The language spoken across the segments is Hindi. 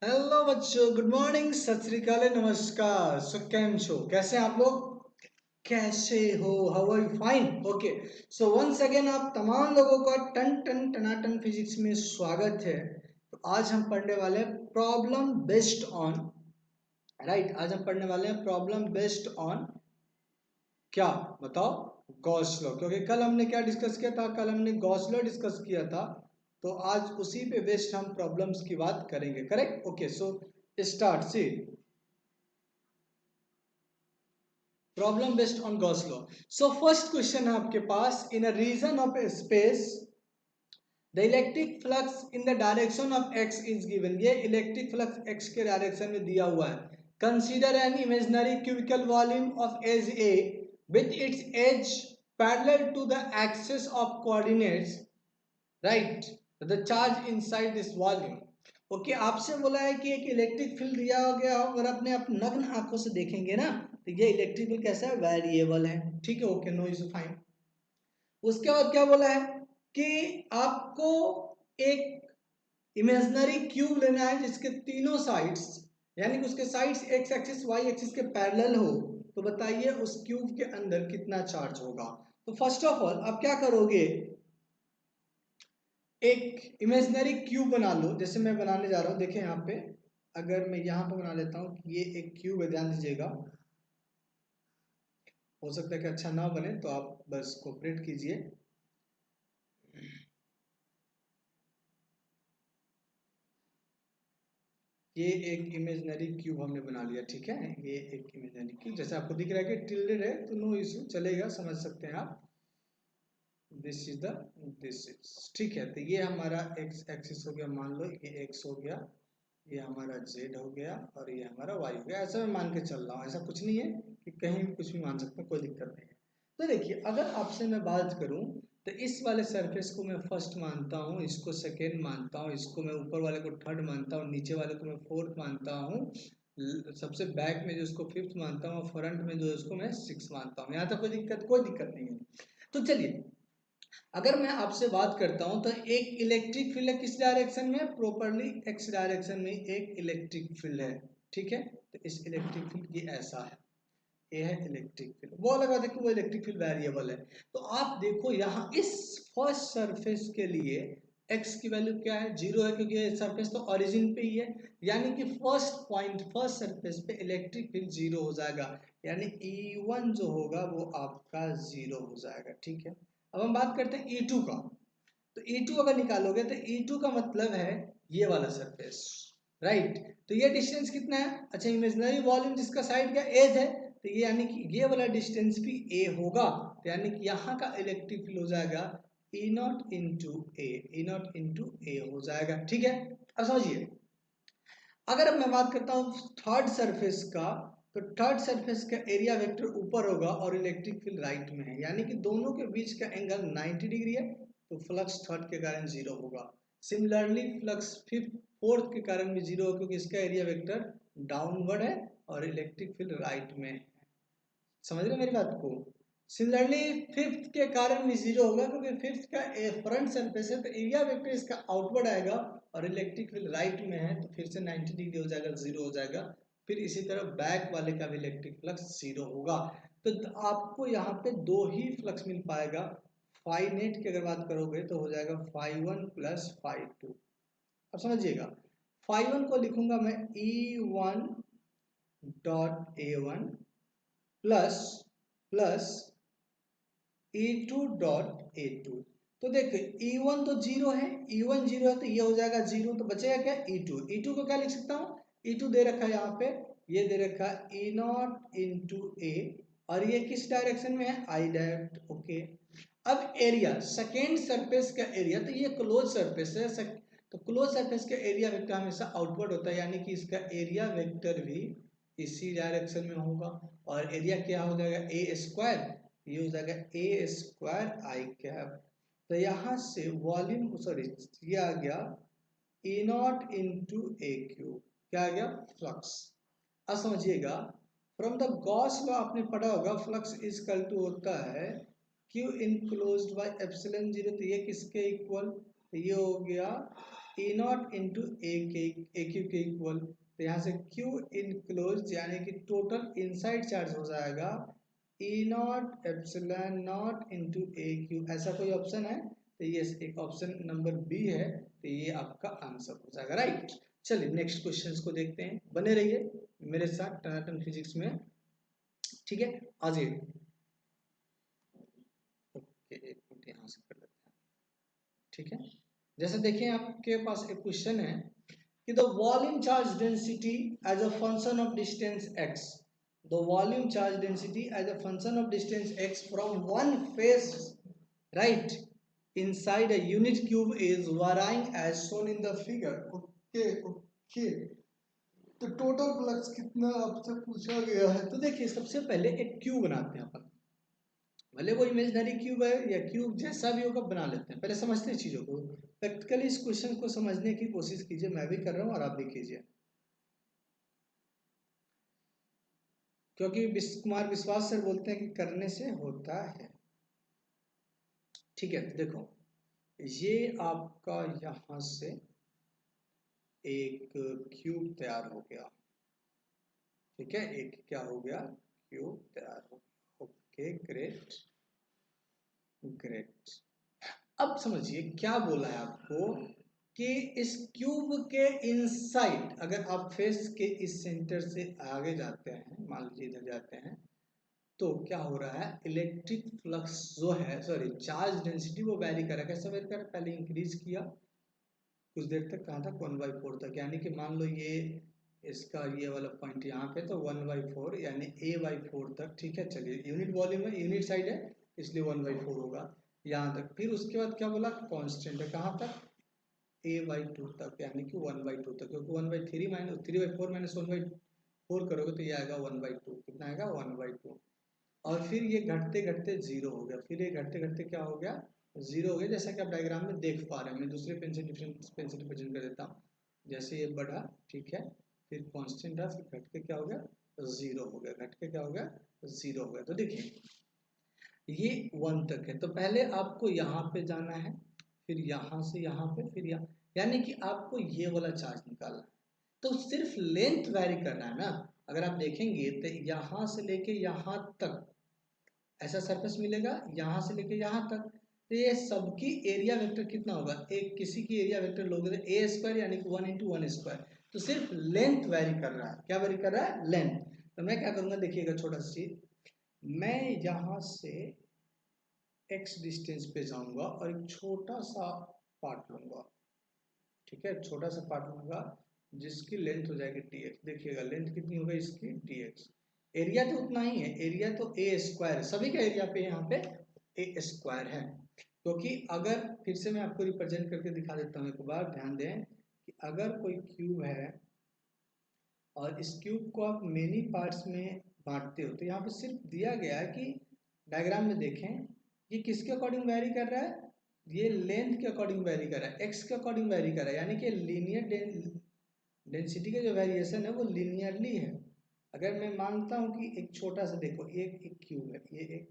हेलो बच्चों, गुड मॉर्निंग, सत श्री अकाल, नमस्कार। सो कैम छो, कैसे हैं आप लोग? कैसे हो? How are you? Fine, okay. So once again आप तमाम लोगों का टन टन टनाटन फिजिक्स में स्वागत है। तो आज हम पढ़ने वाले हैं प्रॉब्लम बेस्ड ऑन, राइट। आज हम पढ़ने वाले हैं प्रॉब्लम बेस्ड ऑन क्या, बताओ? Gauss law. क्योंकि कल हमने क्या डिस्कस किया था? कल हमने गॉस लॉ डिस्कस किया था। तो आज उसी पे बेस्ड हम प्रॉब्लम्स की बात करेंगे, correct? Okay, so start see problem based on Gauss law. So first question है आपके पास, in a region of space the electric flux in the direction of x is given. ये इलेक्ट्रिक फ्लक्स एक्स के डायरेक्शन में दिया हुआ है। Consider an imaginary cubical volume of edge a with its edge parallel to the axis of coordinates, right? The charge inside this volume. Okay, आपसे बोला है कि एक इलेक्ट्रिक फील्ड दिया गया हो, अगर अपने आप नग्न आंखों से देखेंगे ना, तो ये इलेक्ट्रिक फील्ड कैसा है? वेरिएबल है, ठीक है? Okay, no is fine. उसके बाद क्या बोला है कि आपको एक इमेजिनरी क्यूब लेना है जिसके तीनों साइड्स, यानी कि उसके sides X axis Y axis के पैरेलल हो। तो बताइए उस क्यूब के अंदर कितना चार्ज होगा? तो फर्स्ट ऑफ ऑल आप क्या करोगे, एक इमेजिनरी क्यूब बना लो। जैसे मैं बनाने जा रहा हूं, देखें यहाँ पे। अगर मैं यहाँ पे बना लेता हूँ कि ये एक क्यूब है, ध्यान दीजिएगा। हो सकता है कि अच्छा ना बने, तो आप बस कोऑपरेट कीजिए। ये एक इमेजिनरी क्यूब हमने बना लिया, ठीक है? ये एक इमेजिनरी क्यूब, जैसे आपको दिख रहा है कि टिल्डेड है, तो नो इशू, चलेगा, समझ सकते हैं आप। This is the this is, ठीक है। तो ये हमारा एक्स एक्सिस हो गया, मान लो ये एक्स हो गया, ये हमारा जेड हो गया, और ये हमारा वाई हो गया। ऐसा मैं मान के चल रहा हूँ, ऐसा कुछ नहीं है कि कहीं भी कुछ भी मान सकते हैं, कोई दिक्कत नहीं है। तो देखिए, अगर आपसे मैं बात करूं, तो इस वाले सरफेस को मैं फर्स्ट मानता हूं, इसको सेकेंड मानता हूं, इसको मैं ऊपर वाले को थर्ड मानता हूं, नीचे वाले को मैं फोर्थ मानता हूं, सबसे बैक में जो उसको फिफ्थ मानता हूं, और फ्रंट में जो उसको मैं सिक्स मानता हूं। यहाँ तक कोई दिक्कत नहीं है। तो चलिए, अगर मैं आपसे बात करता हूं, तो एक इलेक्ट्रिक फील्ड है किस डायरेक्शन में? प्रॉपरली एक्स डायरेक्शन में एक इलेक्ट्रिक फील्ड है, ठीक है? तो इस इलेक्ट्रिक फील्ड ये ऐसा है, ये है इलेक्ट्रिक फील्ड। वो अलग बात है कि वो इलेक्ट्रिक फील्ड वेरिएबल है। तो आप देखो यहाँ इस फर्स्ट सरफेस के लिए x की वैल्यू क्या है? 0 है, क्योंकि ये सरफेस तो ओरिजिन पे ही है। यानी कि फर्स्ट पॉइंट, फर्स्ट सरफेस पे इलेक्ट्रिक फील्ड 0 हो जाएगा, यानी E1 जो होगा वो आपका 0 हो जाएगा, ठीक है? अब हम बात करते हैं E2 का। तो E2 अगर निकालोगे तो E2 का मतलब है ये वाला सरफेस, राइट? तो ये डिस्टेंस कितना है? अच्छा, इमेजिनरी वॉल्यूम जिसका साइड का एज है, तो ये यानी कि ये वाला डिस्टेंस भी a होगा। तो यानी कि यहाँ का इलेक्ट्रिक फील्ड हो जाएगा E naught into a, E naught into a हो जाएगा, ठीक है? अब समझिए, अगर अब मैं बात करता हूँ थर्ड सरफेस का, तो थर्ड सरफेस का एरिया वेक्टर ऊपर होगा और इलेक्ट्रिक फील्ड राइट में है, यानी कि दोनों के बीच का एंगल 90 डिग्री है। तो फ्लक्स थर्ड के कारण 0 होगा। सिमिलरली फ्लक्स फिफ्थ फोर्थ के कारण भी 0 होगा, क्योंकि इसका एरिया वेक्टर डाउनवर्ड है और इलेक्ट्रिक फील्ड राइट में है। समझ रहे मेरी बात को? सिमिलरली फिफ्थ के कारण भी 0 होगा, क्योंकि फिफ्थ का फ्रंट सरफेस है, तो एरिया वेक्टर इसका आउटवर्ड आएगा और इलेक्ट्रिक फील्ड राइट में है, तो फिर से 90 डिग्री हो जाएगा, 0 हो जाएगा। फिर इसी तरह बैक वाले का भी इलेक्ट्रिक फ्लक्स 0 होगा। तो आपको यहाँ पे दो ही फ्लक्स मिल पाएगा। फाई नेट की अगर बात करोगे तो हो जाएगा φ1 प्लस φ2। अब समझिएगा, φ1 को लिखूंगा मैं E1 dot A1 plus plus E2 dot A2। तो देखो E1 तो 0 है, E1 0 है, तो ये हो जाएगा 0, तो बचेगा क्या? E2। E2 को क्या लिख सकता हूँ? E2 दे रखा है यहाँ पे, ये दे रखा है E नॉट इंटू ए, और ये किस डायरेक्शन में है? आई डायरेक्ट, ओके। अब एरिया, सेकेंड सरफेस का एरिया, तो ये क्लोज सरफेस है, तो क्लोज सरफेस का एरिया वेक्टर हमेशा आउटवर्ड होता है, यानी कि इसका एरिया वेक्टर भी इसी डायरेक्शन में होगा। और एरिया क्या हो जाएगा? ए स्क्वायर, ये हो जाएगा ए स्क्वायर आई कैप। तो यहां से वॉल्यूम, सॉरी, ये आ गया ए नॉट इंटू ए क्यू, क्या आ गया? फ्लक्स। अब समझिएगा, फ्रॉम द गॉस लॉ आपने पढ़ा होगा, फ्लक्स इज इक्वल टू होता है क्यू इनक्लोज्ड बाय एप्सिलॉन 0। तो ये किसके इक्वल? तो ये हो गया ई नॉट इंटू ए क्यू के इक्वल, तो यहाँ से क्यू इनक्लोज यानी कि टोटल इनसाइड चार्ज हो जाएगा E naught epsilon naught into a q. ऐसा कोई ऑप्शन है तो ये एक ऑप्शन नंबर बी है, तो ये आपका आंसर हो जाएगा, राइट। चलिए नेक्स्ट क्वेश्चंस को देखते हैं, बने रहिए मेरे साथ टनाटन फिजिक्स में, ठीक है। आ जाइए, ओके एक मिनट यहाँ से कर लेते हैं, ठीक है। जैसे देखिए आपके पास एक क्वेश्चन है कि the volume charge density as a function of distance x, the volume charge density as a function of distance x from one face, right, inside a unit cube is varying as shown in the figure। Okay okay, तो टोटल फ्लक्स कितना आपसे पूछा गया है, तो देखिए सबसे पहले एक क्यूब बनाते हैं अपन, भले वो इमेजिनरी क्यूब है या क्यूब जैसा भी होगा बना लेते हैं, पहले समझते हैं चीजों को प्रैक्टिकली। इस क्वेश्चन को समझने की कोशिश कीजिए, मैं भी कर रहा हूँ और आप भी कीजिए, क्योंकि कुमार विश्वास सर बोलते हैं कि करने से होता है, ठीक है। तो देखो ये आपका यहां से एक क्यूब तैयार हो गया, ठीक है, एक क्या हो गया, क्यूब तैयार हो गया, ओके ग्रेट ग्रेट। अब समझिए क्या बोला है आपको कि इस क्यूब के इनसाइड अगर आप फेस के इस सेंटर से आगे जाते हैं, मान लीजिए इधर जाते हैं, तो क्या हो रहा है, इलेक्ट्रिक फ्लक्स जो है, सॉरी चार्ज डेंसिटी वो वैरी कर रहा है। कैसा वैरी कर रहा है, पहले इंक्रीज किया कुछ देर तक, कहाँ तक 1/4 तक, यानी कि मान लो ये इसका ये वाला पॉइंट यहाँ पे, तो 1/4 यानी a/4 तक, ठीक है। चलिए यूनिट वॉल्यूम है, यूनिट साइड है, इसलिए 1/4 होगा यहाँ तक। फिर उसके बाद क्या बोला, कांस्टेंट है, कहाँ तक, a/2 तक, यानी कि 1/2 तक, क्योंकि 1/3 माइनस 3/4 माइनस 1/4 करोगे तो ये आएगा 1/2, कितना आएगा 1/2। और फिर ये घटते घटते जीरो हो गया, फिर ये घटते घटते क्या हो गया, जीरो हो गया, जैसा कि आप डायग्राम में देख पा रहे हैं। मैं दूसरे पेन से डिफरेंट पेन से रिप्रेजेंट कर देता हूँ। जैसे ये बढ़ा, ठीक है, फिर कांस्टेंट रहा, फिर घट के क्या हो गया, जीरो हो गया, घट के क्या हो गया, जीरो हो गया। तो देखिए ये 1 तक है, तो पहले आपको यहाँ पे जाना है, फिर यहाँ से यहाँ पे, फिर यहाँ, यानी कि आपको ये वाला चार्ज निकालना है। तो सिर्फ लेंथ वैरी करना है ना। अगर आप देखेंगे तो यहाँ से लेके यहाँ तक ऐसा सरफेस मिलेगा, यहाँ से लेके यहाँ तक, तो ये सबकी एरिया वेक्टर कितना होगा, एक किसी की एरिया वेक्टर लोगे तो ए स्क्वायर यानी कि 1 × 1 स्क्वायर। तो सिर्फ लेंथ वैरी कर रहा है, क्या वैरी कर रहा है, लेंथ। तो मैं क्या करूँगा, देखिएगा छोटा सा चीज, मैं यहाँ से x डिस्टेंस पे जाऊँगा और एक छोटा सा पार्ट लूँगा, ठीक है, छोटा सा पार्ट लूँगा जिसकी लेंथ हो जाएगी dx। देखिएगा लेंथ कितनी होगी इसकी, dx। एरिया तो उतना ही है, एरिया तो ए स्क्वायर है, सभी का एरिया पे यहाँ पे ए स्क्वायर है। क्योंकि अगर फिर से मैं आपको रिप्रेजेंट करके दिखा देता हूँ, एक बार ध्यान दें कि अगर कोई क्यूब है और इस क्यूब को आप मेनी पार्ट्स में बांटते हो, तो यहाँ पे सिर्फ दिया गया है कि डायग्राम में देखें ये किसके अकॉर्डिंग वैरी कर रहा है, ये लेंथ के अकॉर्डिंग वैरी कर रहा है, एक्स के अकॉर्डिंग वैरी कर रहा है, यानी कि लीनियर डेंसिटी का जो वेरिएशन है वो लीनियरली है। अगर मैं मानता हूँ कि एक छोटा सा, देखो एक क्यूब है, ये एक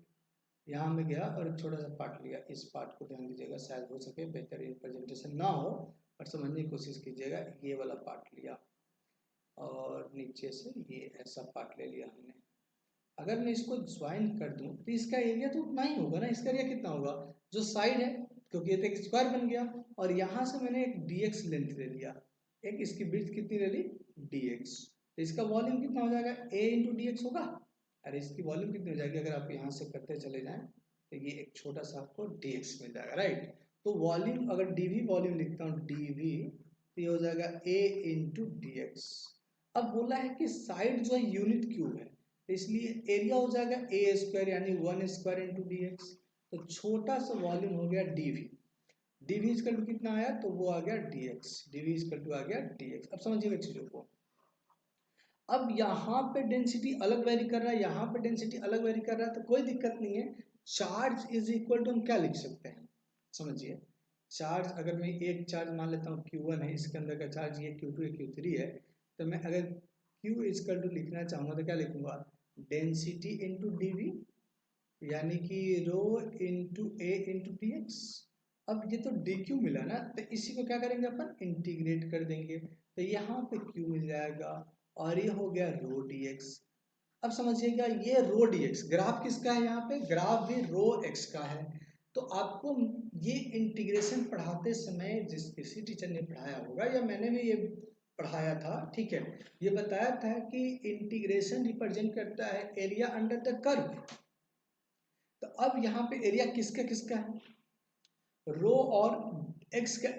यहाँ में गया और एक छोटा सा पार्ट लिया, इस पार्ट को ध्यान दीजिएगा, शायद हो सके बेहतर रिप्रेजेंटेशन ना हो, पर समझने की कोशिश कीजिएगा। ये वाला पार्ट लिया और नीचे से ये ऐसा पार्ट ले लिया हमने। अगर मैं इसको ज्वाइन कर दूं तो इसका एरिया तो उतना ही होगा ना, इसका एरिया कितना होगा, जो साइड है, क्योंकि ये तो एक स्क्वायर बन गया। और यहाँ से मैंने एक dx लेंथ ले लिया, एक इसकी विड्थ कितनी ले ली, dx। तो इसका वॉल्यूम कितना हो जाएगा, a × dx होगा। अरे इसकी वॉल्यूम कितनी हो जाएगी, अगर आप यहाँ से करते चले जाएं तो ये एक छोटा सा आपको dx मिल जाएगा, राइट। तो वॉल्यूम अगर dv वॉल्यूम लिखता हूँ dv, तो ये हो जाएगा a × dx। अब बोला है कि साइड जो है यूनिट क्यूब है, तो इसलिए एरिया हो जाएगा ए स्क्वायर यानी 1 स्क्वायर × dx। तो छोटा सा वॉल्यूम हो गया dv, dv इक्वल टू कितना आया, तो वो आ गया dx, dv इक्वल टू आ गया dx। अब समझिएगा चीजों को। अब यहाँ पे डेंसिटी अलग वेरी कर रहा है, यहाँ पे डेंसिटी अलग वेरी कर रहा है, तो कोई दिक्कत नहीं है। चार्ज इज इक्वल टू हम क्या लिख सकते हैं, समझिए। चार्ज अगर मैं एक चार्ज मान लेता हूँ q1 है, इसके अंदर का चार्ज ये q2 है, q3 है, तो मैं अगर q इक्वल टू लिखना चाहूँगा तो क्या लिखूंगा, डेंसिटी इंटू dv, यानी कि rho into a into dx। अब ये तो डी क्यू मिला ना, तो इसी को क्या करेंगे अपन इंटीग्रेट कर देंगे, तो यहाँ पे क्यू मिल जाएगा और ये हो गया रो डी एक्स। अब समझिएगा ये रो डी एक्स ग्राफ किसका है, यहाँ पे ग्राफ भी रो एक्स का है। तो आपको ये इंटीग्रेशन पढ़ाते समय जिस किसी टीचर ने पढ़ाया होगा या मैंने भी ये पढ़ाया था, ठीक है, ये बताया था कि इंटीग्रेशन रिप्रेजेंट करता है एरिया अंडर द कर्व। तो अब यहाँ पे एरिया किसका किसका है, रो और एक्स का,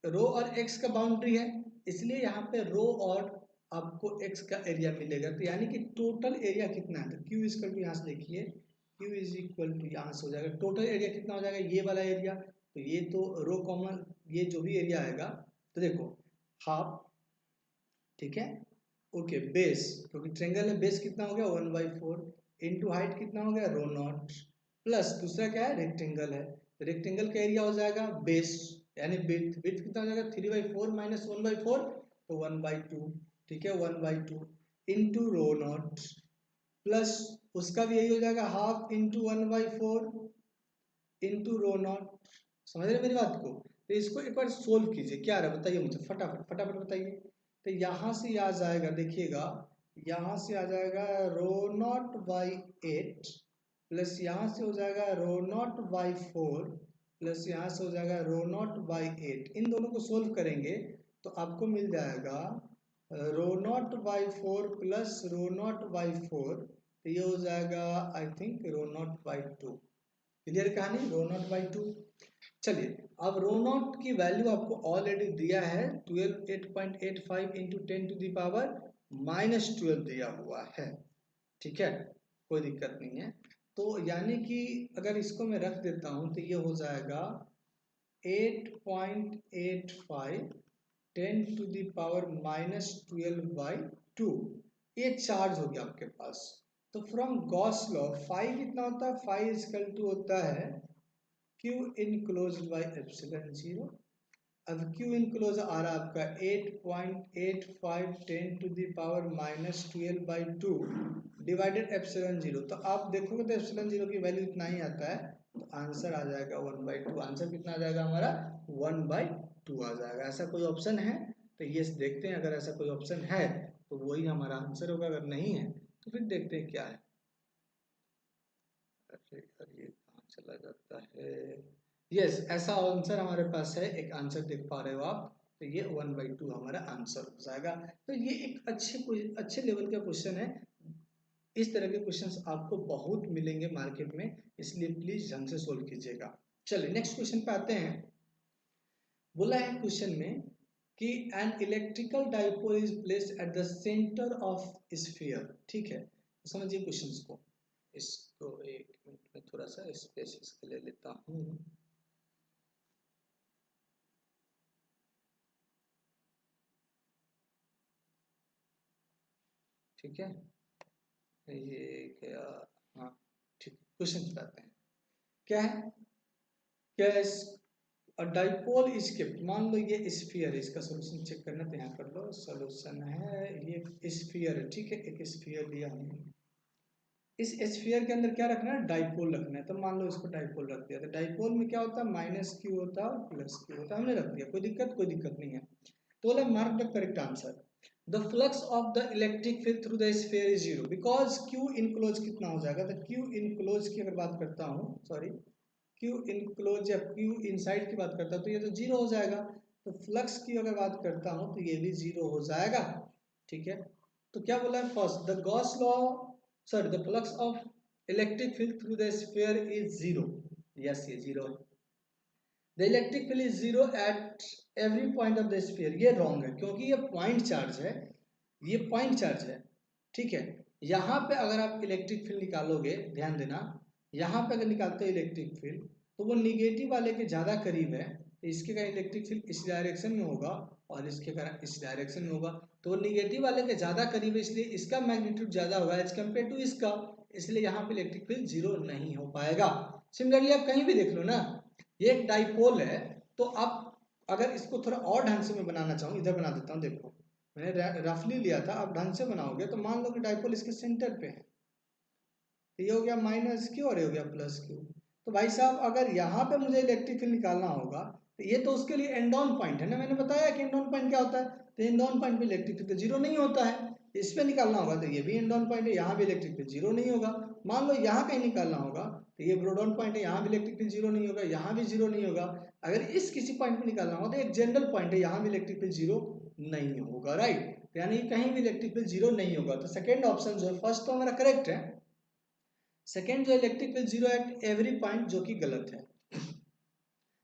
रो और एक्स का बाउंड्री है, इसलिए यहाँ पे रो और आपको x का एरिया मिलेगा। तो यानी कि टोटल एरिया कितना है, तो q इक्वल टू यहाँ से देखिए q इज इक्वल टू यहाँ से हो जाएगा टोटल एरिया कितना हो जाएगा, ये वाला एरिया, तो ये तो रो कॉमन, ये जो भी एरिया आएगा, तो देखो हाफ, ठीक है, ओके, बेस, क्योंकि ट्रेंगल में बेस कितना हो गया 1/4 इंटू हाइट कितना हो गया रो नॉट, प्लस दूसरा क्या है रेक्टेंगल है, तो रेक्टेंगल का एरिया हो जाएगा बेस, यानी विड्थ, विड्थ कितना हो जाएगा 3/4 माइनस 1/4, तो 1/2, ठीक है 1/2 इंटू रो नॉट, प्लस उसका भी यही हो जाएगा half into 1/4 into rho not. समझ रहे मेरी बात को, तो इसको एक बार सोल्व कीजिए, क्या रहा बताइए मुझे, फटाफट फटाफट बताइए। तो यहाँ से आ जाएगा, देखिएगा यहाँ से आ जाएगा रो नॉट बाई 8 प्लस यहाँ से हो जाएगा रो नॉट बाई 4 प्लस यहाँ से हो जाएगा रो नॉट बाई 8, इन दोनों को सोल्व करेंगे तो आपको मिल जाएगा rho naught by 4 plus rho naught by 4, तो ये हो जाएगा I think rho naught by 2। Clear कहानी, रो नॉट बाई 2। चलिए अब रो नॉट की वैल्यू आपको ऑलरेडी दिया है 12 8.85 इंटू 10 टू द पावर -12 दिया हुआ है, ठीक है, कोई दिक्कत नहीं है। तो यानी कि अगर इसको मैं रख देता हूं तो ये हो जाएगा 8.85 10 टू द पावर -12/2, ये चार्ज हो गया आपके पास। तो फ्रॉम गॉस लॉ फाई कितना होता है, फाई इक्वल टू होता है Q इनक्लोज्ड बाई एप्सिलॉन 0। अब Q इनक्लोज आ रहा है आपका 8.85 10 to the power -12/2 divided epsilon 0। तो आप देखोगे तो एप्सिलॉन 0 की वैल्यू इतना ही आता है, तो आंसर आ जाएगा 1/2। आंसर कितना आ जाएगा हमारा 1/2 आ जाएगा। ऐसा कोई ऑप्शन है तो ये देखते हैं, अगर ऐसा कोई ऑप्शन है तो वही हमारा आंसर होगा, अगर नहीं है तो फिर देखते हैं क्या है। अरे ये कहाँ चला जाता है, यस ऐसा आंसर हमारे पास है, एक आंसर देख पा रहे हो आप, तो ये 1/2 हमारा आंसर हो जाएगा। तो ये एक अच्छे लेवल का क्वेश्चन है, इस तरह के क्वेश्चंस आपको बहुत मिलेंगे मार्केट में, इसलिए प्लीज ढंग से सोल्व कीजिएगा। चलिए नेक्स्ट क्वेश्चन पे आते हैं। बोला है क्वेश्चन में कि an electrical dipole is placed at the centre of sphere, ठीक है, तो समझिए क्वेश्चंस को। इसको एक मिनट में थोड़ा सा स्पेस इसके ले लेता हूँ। ठीक है, ये क्या, हाँ ठीक, क्वेश्चन बताते हैं क्या है, क्या डाइपोल इज केप्ट, मान लो ये स्फीयर है, इसका सॉल्यूशन चेक करना तो यहाँ कर लो, सॉल्यूशन है ये स्फीयर है, ठीक है, एक स्फीयर लिया हमने, इस स्फीयर के अंदर क्या रखना है, डाइपोल रखना है। तो मान लो इसको डाइपोल रख दिया, तो डाइपोल में क्या होता है -q होता है और +q होता है, हमने रख दिया, कोई दिक्कत नहीं है। तो बोला mark the correct answer, the flux of the electric field through the sphere is 0 because q enclose कितना हो जाएगा, तो q इनक्लोज की अगर बात करता हूँ, सॉरी q इनक्लोज या q इनसाइड की बात करता हूँ तो ये तो 0 हो जाएगा। तो फ्लक्स की अगर बात करता हूँ तो ये भी 0 हो जाएगा, ठीक है। तो क्या बोला है, first the Gauss law, sorry the flux of electric field through the sphere is 0, yes ये 0 है। the electric field is 0 at every point of the sphere, ये wrong है क्योंकि ये पॉइंट चार्ज है, ये पॉइंट चार्ज है, ठीक है। यहाँ पे अगर आप इलेक्ट्रिक फील्ड निकालोगे, ध्यान देना, यहाँ पे अगर निकालते हो इलेक्ट्रिक फील्ड तो वो निगेटिव वाले के ज़्यादा करीब है, तो इसके कारण इलेक्ट्रिक फील्ड इस डायरेक्शन में होगा और इसके कारण इस डायरेक्शन में होगा, तो वो निगेटिव वाले के ज़्यादा करीब है, इसलिए इसका मैग्नीट्यूड ज़्यादा होगा एज कम्पेयर टू इसका, इसलिए यहाँ पे इलेक्ट्रिक फील्ड 0 नहीं हो पाएगा। सिमिलरली आप कहीं भी देख लो ना, ये एक डाइपोल है, तो आप अगर इसको थोड़ा और ढंग से मैं बनाना चाहूँ, इधर बना देता हूँ, देखो मैंने रफली लिया था, आप ढंग से बनाओगे तो मान लो कि डाइपोल इसके सेंटर पे है, तो ये हो गया -q और ये हो गया +q, तो भाई साहब अगर यहाँ पे मुझे इलेक्ट्रिक फील्ड निकालना होगा तो ये तो उसके लिए एंड ऑन पॉइंट है ना, मैंने बताया कि एंड ऑन पॉइंट क्या होता है, तो एंड ऑन पॉइंट पे इलेक्ट्रिक फील्ड तो जीरो नहीं होता है, इस पे निकालना होगा तो ये भी एंड ऑन पॉइंट है, यहाँ भी इलेक्ट्रिक फील्ड जीरो नहीं होगा। मान लो यहाँ कहीं निकालना होगा तो ये ब्रॉड ऑन पॉइंट है, यहाँ भी इलेक्ट्रिक फील्ड जीरो नहीं होगा, यहाँ भी जीरो नहीं होगा। अगर इस किसी पॉइंट पे निकालना होगा तो एक जनरल पॉइंट है, यहाँ भी इलेक्ट्रिक फील्ड जीरो नहीं होगा, राइट, यानी कहीं भी इलेक्ट्रिक फील्ड जीरो नहीं होगा। तो सेकेंड ऑप्शन जो है, फर्स्ट तो हमारा करेक्ट है, सेकेंड जो electric field zero at every point, जो कि गलत है।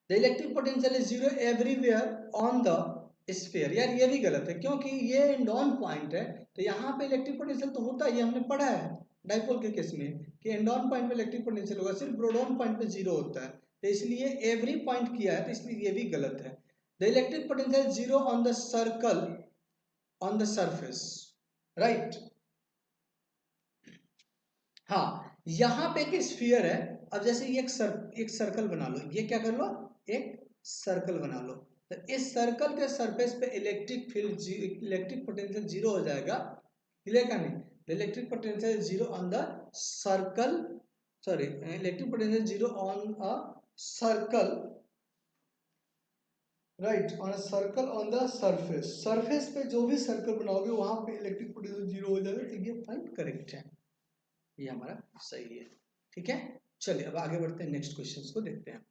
The electric potential is zero everywhere on the sphere, यार ये भी गलत है क्योंकि ये एंड ऑन पॉइंट है, तो यहाँ पे इलेक्ट्रिक पोटेंशियल तो होता है, ये हमने पढ़ा है डाइपोल के केस में कि एंड ऑन पॉइंट पे इलेक्ट्रिक पोटेंशियल होगा, सिर्फ ब्रॉड ऑन पॉइंट पे जीरो होता है, तो इसलिए एवरी पॉइंट किया है, तो इसलिए ये भी गलत है। The electric potential zero on the circle on the surface, right. हाँ, यहाँ पे एक स्फीयर है, अब जैसे ये एक सर्कल बना लो, ये क्या कर लो, एक सर्कल बना लो, तो इस सर्कल के सरफेस पे इलेक्ट्रिक पोटेंशियल जीरो हो जाएगा, क्लियर का नहीं, electric potential zero on the circle, sorry, electric potential zero on a circle, right, on a circle on the surface, surface पे जो भी सर्कल बनाओगे वहां पे इलेक्ट्रिक पोटेंशियल जीरो हो जाएगा, तो ये पॉइंट करेक्ट है, ये हमारा सही है, ठीक है। चलिए अब आगे बढ़ते हैं, नेक्स्ट क्वेश्चंस को देखते हैं।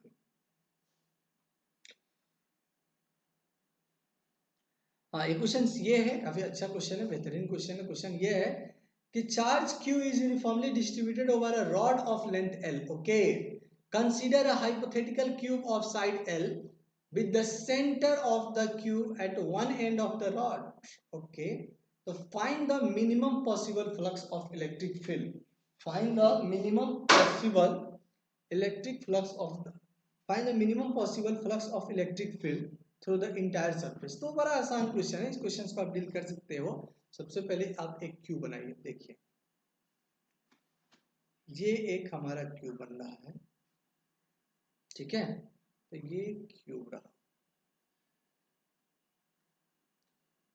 हाँ, ये क्वेश्चन ये है, काफी अच्छा क्वेश्चन है, बेहतरीन क्वेश्चन है। क्वेश्चन ये है कि charge Q is uniformly distributed over a rod of length L, okay, consider a hypothetical cube of side L with the center of the cube at one end of the rod, okay, so find the minimum possible flux of electric field, find the minimum possible electric flux of the, find the minimum possible flux of electric field through the entire surface. तो बड़ा आसान क्वेश्चन है, इस क्वेश्चन को आप डील कर सकते हो। सबसे पहले आप एक क्यूब बनाइए, देखिए ये एक हमारा क्यूब बन रहा है, ठीक है, तो ये क्यूब रहा,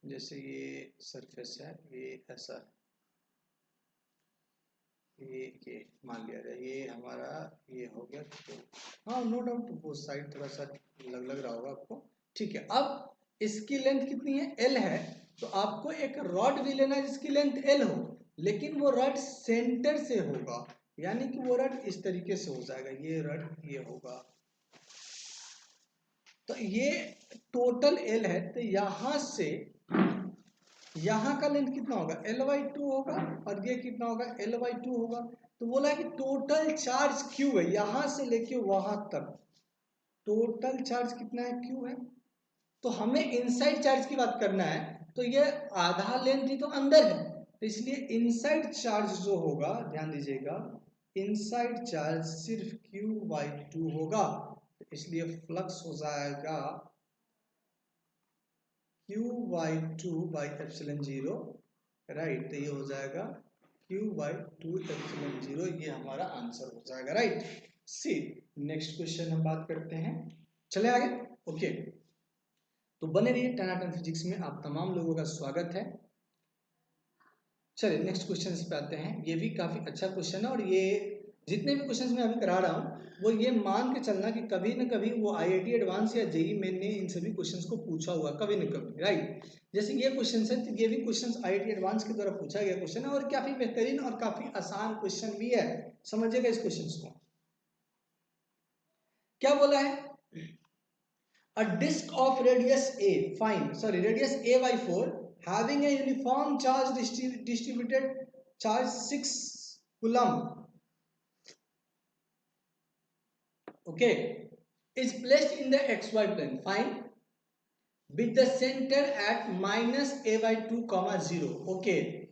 जैसे ये सरफेस है, ये ऐसा है, ये मान लिया जाए, ये हमारा ये हो गया क्यूब। हाँ, नो डाउट वो साइड थोड़ा सा लग रहा होगा आपको, ठीक है। अब इसकी लेंथ कितनी है, L है, तो आपको एक रॉड भी लेना है जिसकी लेंथ L हो, लेकिन वो रॉड सेंटर से होगा, यानी कि वो रॉड इस तरीके से हो जाएगा, ये रॉड ये होगा, तो ये टोटल L है, तो यहां से यहाँ का लेंथ कितना होगा, L/2 होगा, और ये कितना होगा, L/2 होगा। तो बोला है कि टोटल चार्ज Q है, यहां से लेके वहां तक टोटल चार्ज कितना है, Q है। तो हमें इनसाइड चार्ज की बात करना है, तो ये आधा लेंथ ही तो अंदर है, तो इसलिए इनसाइड चार्ज जो होगा, ध्यान दीजिएगा, इनसाइड चार्ज सिर्फ Q/2 होगा, तो इसलिए फ्लक्स हो जाएगा Q/2/ε0, राइट, तो ये हो जाएगा Q/2/ε0, ये हमारा आंसर हो जाएगा, राइट। सी नेक्स्ट क्वेश्चन हम बात करते हैं, चले आगे, ओके। तो बने रहिए टनाटन फिजिक्स में, आप तमाम लोगों का स्वागत है। चलिए नेक्स्ट क्वेश्चन पे आते हैं, ये भी काफी अच्छा क्वेश्चन है, और ये जितने भी क्वेश्चंस मैं अभी करा रहा हूँ वो ये मान के चलना कि कभी न कभी वो IIT एडवांस या JEE मेन ने इन सभी क्वेश्चंस को पूछा हुआ कभी न कभी, राइट। जैसे ये क्वेश्चन है, तो ये भी क्वेश्चन IIT एडवांस के द्वारा पूछा गया क्वेश्चन है, और काफी बेहतरीन और काफी आसान क्वेश्चन भी है, समझिएगा इस क्वेश्चन को। क्या बोला है, a disk of radius radius a/4 having a uniform charge distributed charge 6 coulomb, okay, is placed in the xy plane, fine, with the center at -a/2, 0, okay.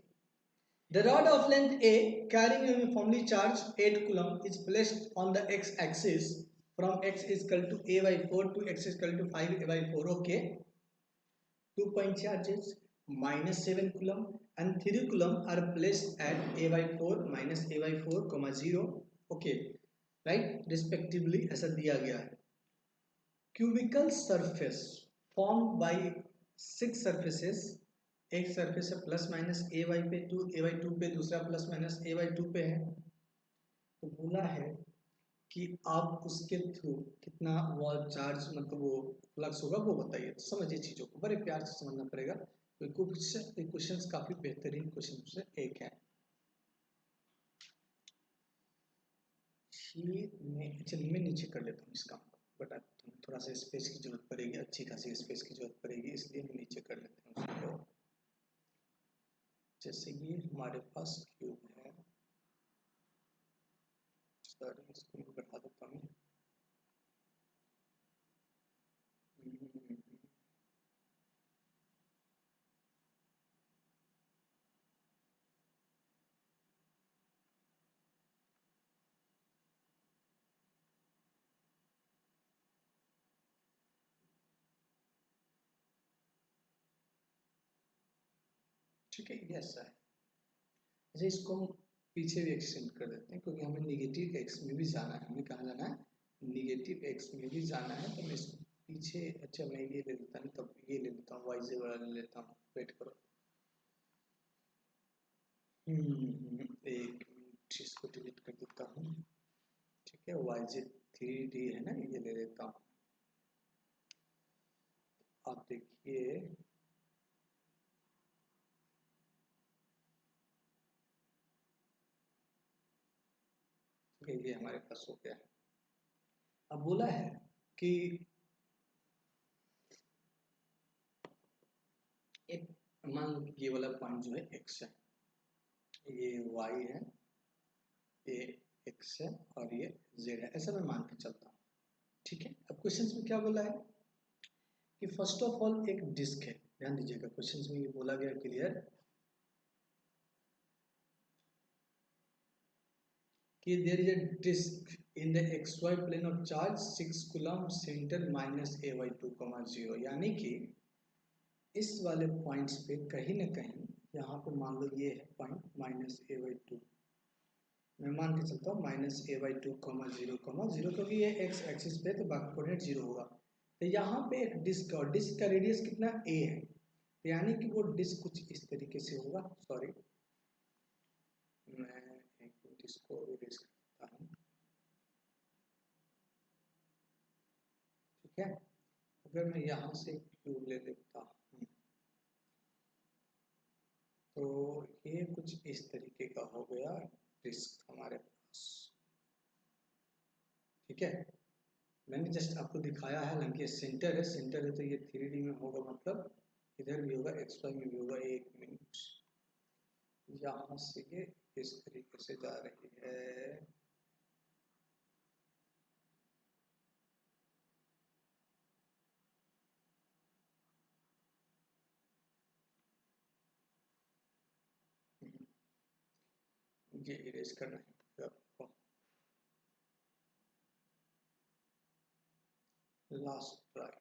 The rod of length a carrying a uniformly charged 8 coulomb is placed on the x-axis from x is equal to a/4 to x is equal to 5a/4, okay. 2 point charges -7 coulomb and 3 coulomb are placed at a/4 -a/4, 0, okay, right, respectively, ऐसा दिया गया है। Cubical surface formed by 6 surfaces, एक सरफेस है प्लस माइनस a/2 पे, दूसरा प्लस माइनस a/2 पे है, तो बोला है कि आप उसके थ्रू कितना वो चार्ज मतलब वो फ्लक्स होगा वो बताइए। तो समझिए चीज़ों को बड़े प्यार से समझना पड़ेगा। तो क्वेश्चन काफ़ी बेहतरीन क्वेश्चन से एक है। चलिए मैं नीचे कर लेता हूँ इस काम को, बट थोड़ा सा स्पेस की जरूरत पड़ेगी, अच्छी खासी स्पेस की जरूरत पड़ेगी, इसलिए हम नीचे कर लेते हैं उसको। जैसे ये हमारे पास क्यूब है, सॉरी इसको मैं बढ़ा देता हूँ। ठीक है, ये ऐसा है। अच्छा, इसको हम पीछे भी एक्सटेंड कर देते हैं, क्योंकि हमें निगेटिव एक्स में भी जाना है। हमें कहाँ जाना है? निगेटिव एक्स में भी जाना है। तो मैं इसको पीछे, अच्छा मैं ये ले लेता हूँ, तब ये ले लेता हूँ, वाई जे वाला ले लेता हूँ। वेट करो, एक मिनट इसको डिलीट कर देता हूँ। ठीक है, वाई जे 3D है ना, ये ले लेता हूँ। आप देखिए, ठीक है, ये हमारे पास हो गया। अब बोला है कि एक, मान लो ये वाला पॉइंट जो है एक्स है, ये वाई है, ये एक्स है और ये जेड है, ऐसा मैं मान के चलता हूँ। ठीक है, अब क्वेश्चंस में क्या बोला है कि फर्स्ट ऑफ ऑल एक डिस्क है। ध्यान दीजिएगा, क्वेश्चंस में ये बोला गया क्लियर कि there is a disc in the X Y plane of charge 6 coulomb centre minus a Y 2,0, यानी कि इस वाले पॉइंट्स पे कहीं ना कहीं, यहाँ पे मान लो ये है पॉइंट माइनस ए वाई 2, मैं मान के चलता हूँ माइनस ए बाई 2,0,0, क्योंकि ये एक्स एक्सिस पे तो बाकी कोऑर्डिनेट 0 होगा। तो यहाँ पे एक डिस्क, और डिस्क का रेडियस कितना ए है, तो यानी कि वो डिस्क कुछ इस तरीके से होगा। सॉरी, मैं एक डिस्क को इरेज करता हूँ। ठीक है, अगर मैं यहाँ से क्यूब ले लेता हूँ तो ये कुछ इस तरीके का हो गया डिस्क हमारे पास। ठीक है, मैंने जस्ट आपको दिखाया है, हालांकि सेंटर है, सेंटर है तो ये 3D में होगा, मतलब इधर भी होगा, एक्स वाई में भी होगा। एक मिनट, यहाँ से ये इस तरीके से जा रही है। ये इरेज करना है आपको, लास्ट ट्राई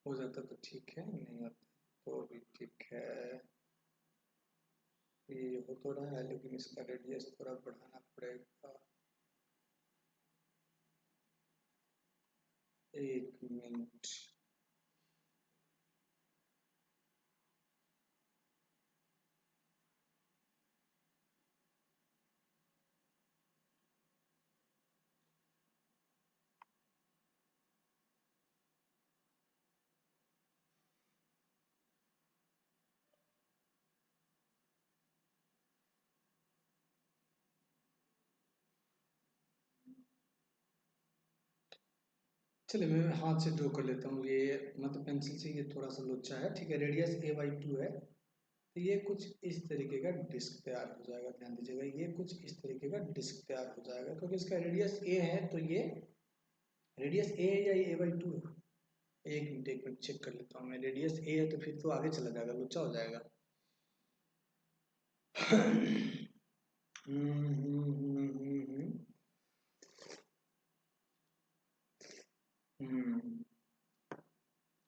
हो जाता तो ठीक है, नहीं होता तो भी ठीक है। ये हो तो रहा है, लेकिन इसका रेडियस थोड़ा बढ़ाना पड़ेगा। एक मिनट, चलिए मैं हाथ से ड्रॉ कर लेता हूँ। ये मतलब पेंसिल से ये थोड़ा सा लोचा है। ठीक है, रेडियस ए बाई 2 है, तो ये कुछ इस तरीके का डिस्क तैयार हो जाएगा। ध्यान दीजिएगा, ये कुछ इस तरीके का डिस्क तैयार हो जाएगा, क्योंकि इसका रेडियस ए है, तो ये रेडियस ए है या ए बाई 2 है? एक मिनट चेक कर लेता हूँ मैं। रेडियस ए है तो फिर तो आगे चला जाएगा, लोचा हो जाएगा।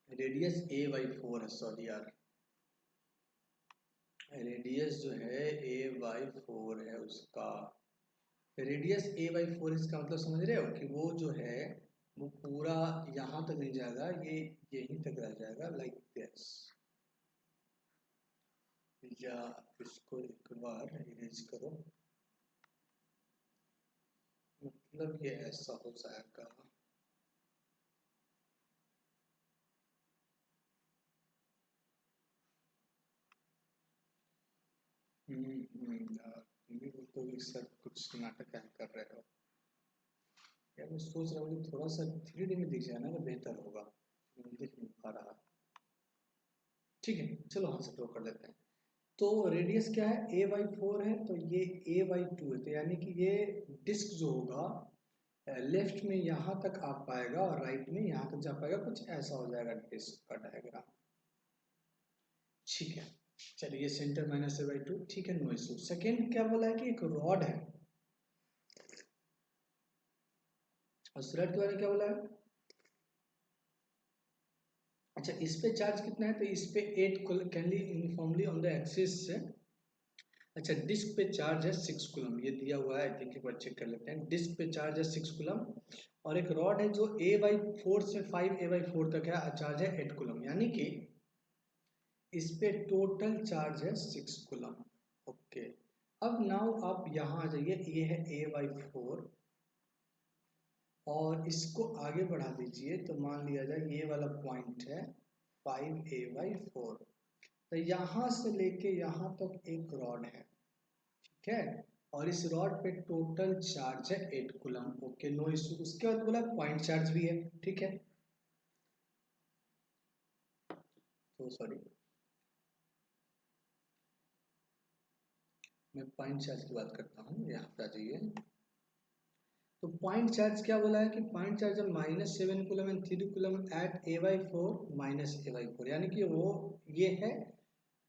रेडियस ए बाई 4 है, सॉरी यार, रेडियस जो है ए बाई 4 है उसका। रेडियस ए बाई 4, इसका मतलब समझ रहे हो कि वो जो है वो पूरा यहाँ तक नहीं जाएगा, ये यहीं तक रह जाएगा, लाइक दिस। या इसको एक बार इरेज करो, मतलब ये ऐसा हो जाएगा। यार तुम भी बोलते हो कि सर कुछ नाटक क्या कर रहे हो। यार मैं सोच रहा हूँ कि थोड़ा सा 3D में दिख जाए ना तो बेहतर होगा, दिख नहीं पा रहा। ठीक है चलो हम से ड्रॉ कर लेते हैं। तो रेडियस क्या है, a बाई 4 है, तो ये a बाई 2 है, तो यानी कि ये डिस्क जो होगा लेफ्ट में यहाँ तक आ पाएगा और राइट में यहाँ तक जा पाएगा, कुछ ऐसा हो जाएगा डिस्क का डायग्राम। ठीक है चलिए सेंटर माइनस a बाई 2, ठीक है नो इशू। सेकेंड क्या बोला है कि एक रॉड है, और स्लैब के बारे में क्या बोला है। अच्छा इस पे चार्ज कितना है, तो इस पे 8 Connelly uniformly on the axis से। अच्छा डिस्क पे चार्ज है 6 कूलम, ये दिया हुआ है, आई थिंक एक बार चेक कर लेते हैं। डिस्क पे चार्ज है 6 कूलम, और एक रॉड है जो a बाई 4 से 5 a बाई 4 तक है, चार्ज है 8 कूलम, यानी कि इस पे टोटल चार्ज है 6 कूलम। ओके अब नाउ आप यहाँ आ जाइए, ये है a बाई 4 और इसको आगे बढ़ा दीजिए, तो मान लिया जाए ये वाला पॉइंट है 5a बाई 4, तो यहाँ से लेके यहाँ तक एक रॉड है, ठीक है, और इस रॉड पे टोटल चार्ज है 8 कूलम। Okay no issue. उसके बाद बोला पॉइंट चार्ज भी है, ठीक है, तो सॉरी मैं पॉइंट चार्ज की बात करता हूँ, यहाँ पे आ जाइए। तो पॉइंट चार्ज क्या बोला है कि पॉइंट चार्ज है -7 coulomb and 3 coulomb at a by 4 minus a by 4, यानी कि वो ये है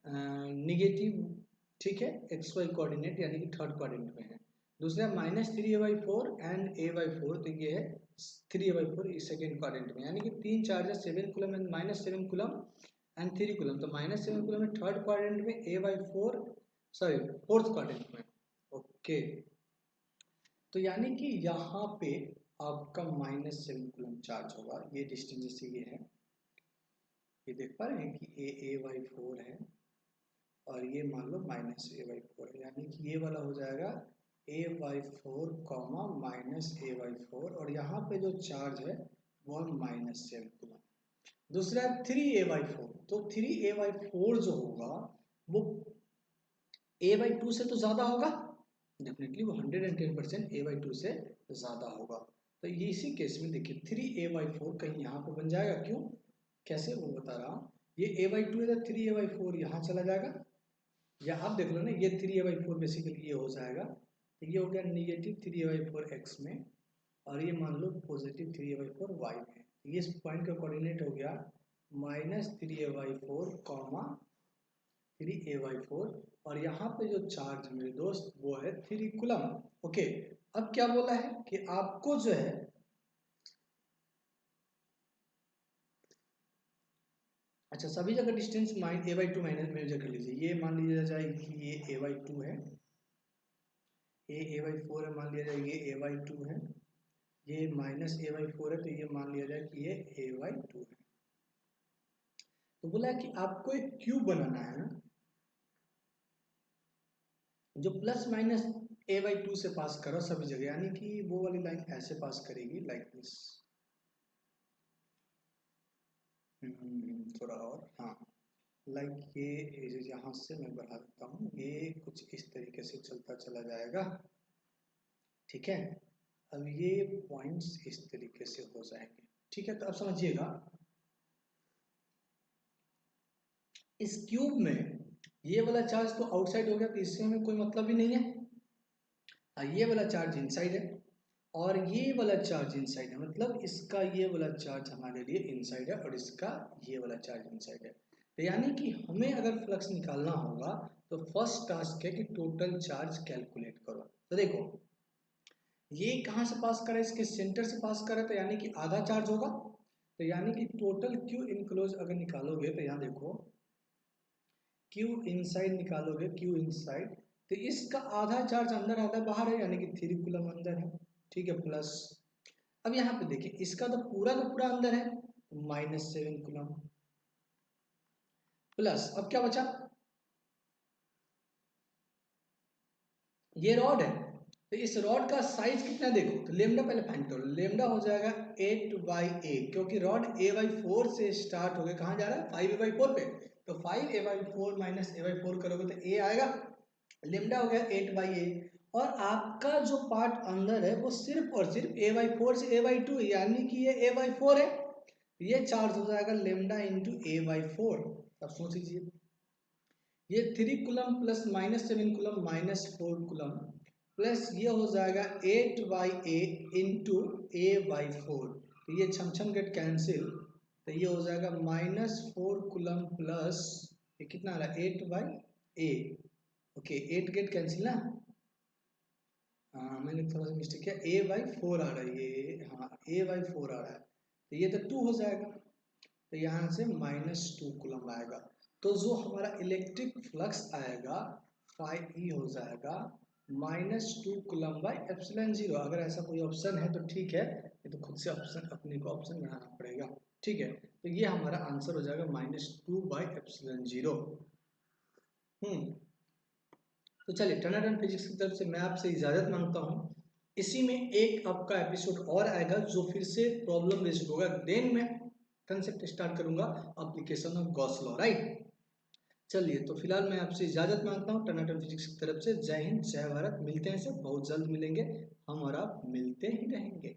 निगेटिव, ठीक है, एक्स वाई कोऑर्डिनेट यानी कि थर्ड कोऑर्डिनेट में है। दूसरा -3a/4 एंड a/4, तो ये है 3a/4 इस सेकेंड कोऑर्डिनेट में, यानी कि तीन चार्ज है 7 coulomb and -7 coulomb and 3 coulomb, तो -7 कूलम है थर्ड कोऑर्डिनेट में, a/4 सॉरी फोर्थ कोऑर्डिनेट में। ओके तो यानी कि यहाँ पे आपका -7 कूलम चार्ज होगा, ये डिस्टेंस जैसे ये है, ये देख पा रहे हैं कि a/4 है और ये मान लो -a/4 है, यानी कि ये वाला हो जाएगा a/4 कॉमा -a/4, और यहाँ पे जो चार्ज है वो है -7 कूलम। दूसरा है 3a/4, तो 3a/4 जो होगा वो a/2 से तो ज्यादा होगा, डेफिनेटली वो 110% a/2 से ज्यादा होगा। तो ये इसी केस में देखिए 3a/4 कहीं यहाँ पे बन जाएगा, क्यों कैसे वो बता रहा हूँ, ये a/2 है तो 3a/4 यहाँ चला जाएगा, या आप देख लो ना ये 3a/4 बेसिकली ये हो जाएगा, तो ये हो गया -3a/4 x में, और ये मान लो +3a/4 y में, ये इस पॉइंट का कोऑर्डिनेट हो गया -3a/4 कॉमा 3a/4, और यहाँ पे जो चार्ज मेरे दोस्त वो है 3 कूलम। ओके अब क्या बोला है कि आपको जो है अच्छा सभी जगह डिस्टेंस a/2 माइनस मेजर कर लीजिए, ये मान लिया जाए कि ये a/2 है, a/4 है, मान लिया जाए ये a/2 है, ये -a/4 है, तो ये मान लिया जाए कि ये a/2 है। तो बोला है कि आपको एक क्यूब बनाना है जो प्लस माइनस a/2 से पास करो सभी जगह, यानी कि वो वाली लाइन ऐसे पास करेगी लाइक दिस, थोड़ा और हाँ, लाइक ये यहाँ से मैं बढ़ा देता हूँ, ये कुछ इस तरीके से चलता चला जाएगा, ठीक है। अब ये पॉइंट्स इस तरीके से हो जाएंगे, ठीक है, तो अब समझिएगा इस क्यूब में ये वाला चार्ज तो आउटसाइड हो गया, तो इससे हमें कोई मतलब ही नहीं है, ये वाला चार्ज इनसाइड है और ये वाला चार्ज इनसाइड है, मतलब इसका ये वाला चार्ज हमारे लिए इनसाइड है और इसका ये वाला चार्ज इनसाइड है। तो यानी कि हमें अगर फ्लक्स निकालना होगा तो फर्स्ट टास्क है कि टोटल चार्ज कैलकुलेट करो। तो देखो ये कहाँ से पास करे, इसके सेंटर से पास करे, तो यानी कि आधा चार्ज होगा, तो यानी कि टोटल क्यू इनक्लोज अगर निकालोगे तो यहाँ देखो क्यू इनसाइड निकालोगे, क्यू इनसाइड, तो इसका आधा चार्ज अंदर आधा बाहर है, यानी कि 3 कूलम अंदर है, ठीक है, प्लस अब यहाँ पे देखिए इसका तो पूरा अंदर है, -7 कूलम, प्लस अब क्या बचा, ये रॉड है, तो तो इस रॉड का साइज कितना देखो, तो लेमडा पहले फाइंड करो, लेमडा हो जाएगा 8/a, क्योंकि रॉड a/4 से स्टार्ट हो गए, कहाँ जा रहा है 5a/4 पे, तो 5a/4 माइनस a/4 करोगे तो a आएगा, लेमडा हो गया 8/a। और आपका जो पार्ट अंदर है वो सिर्फ और सिर्फ a/4 से a/2 यानी कि ये a/4 है, ये चार्ज हो जाएगा लेमडा इंटू a/4। अब सोच लीजिए ये 3 coulomb plus -7 coulomb -4 coulomb plus ये हो जाएगा 8/a इंटू a/4, तो ये छम गेट कैंसिल, तो ये हो जाएगा -4 कूलम प्लस ये कितना आ रहा है 8/a, ओके 8 गेट कैंसिल ना, हाँ मैंने थोड़ा सा मिस्टेक किया, a/4 आ रहा है ये, हाँ a/4 आ रहा है, तो ये तो 2 हो जाएगा, तो यहाँ से -2 कूलम आएगा। तो जो हमारा इलेक्ट्रिक फ्लक्स आएगा phi हो जाएगा -2 कूलम बाई एप्सिलॉन 0। अगर ऐसा कोई ऑप्शन है तो ठीक है, ये तो खुद से ऑप्शन अपने को ऑप्शन बनाना पड़ेगा, ठीक है। तो ये हमारा आंसर हो जाएगा -2 बाई एप्सिलॉन 0। तो चलिए टर्नर फिजिक्स की तरफ से मैं आपसे इजाजत मांगता हूँ। इसी में एक आपका एपिसोड और आएगा जो फिर से प्रॉब्लम बेस्ड होगा, देन मैं कंसेप्ट स्टार्ट करूंगा application of Gauss law, right. चलिए तो फिलहाल मैं आपसे इजाजत मांगता हूँ टर्नर फिजिक्स की तरफ से। जय हिंद, जय भारत, मिलते हैं सर, बहुत जल्द मिलेंगे, हम और आप मिलते ही रहेंगे।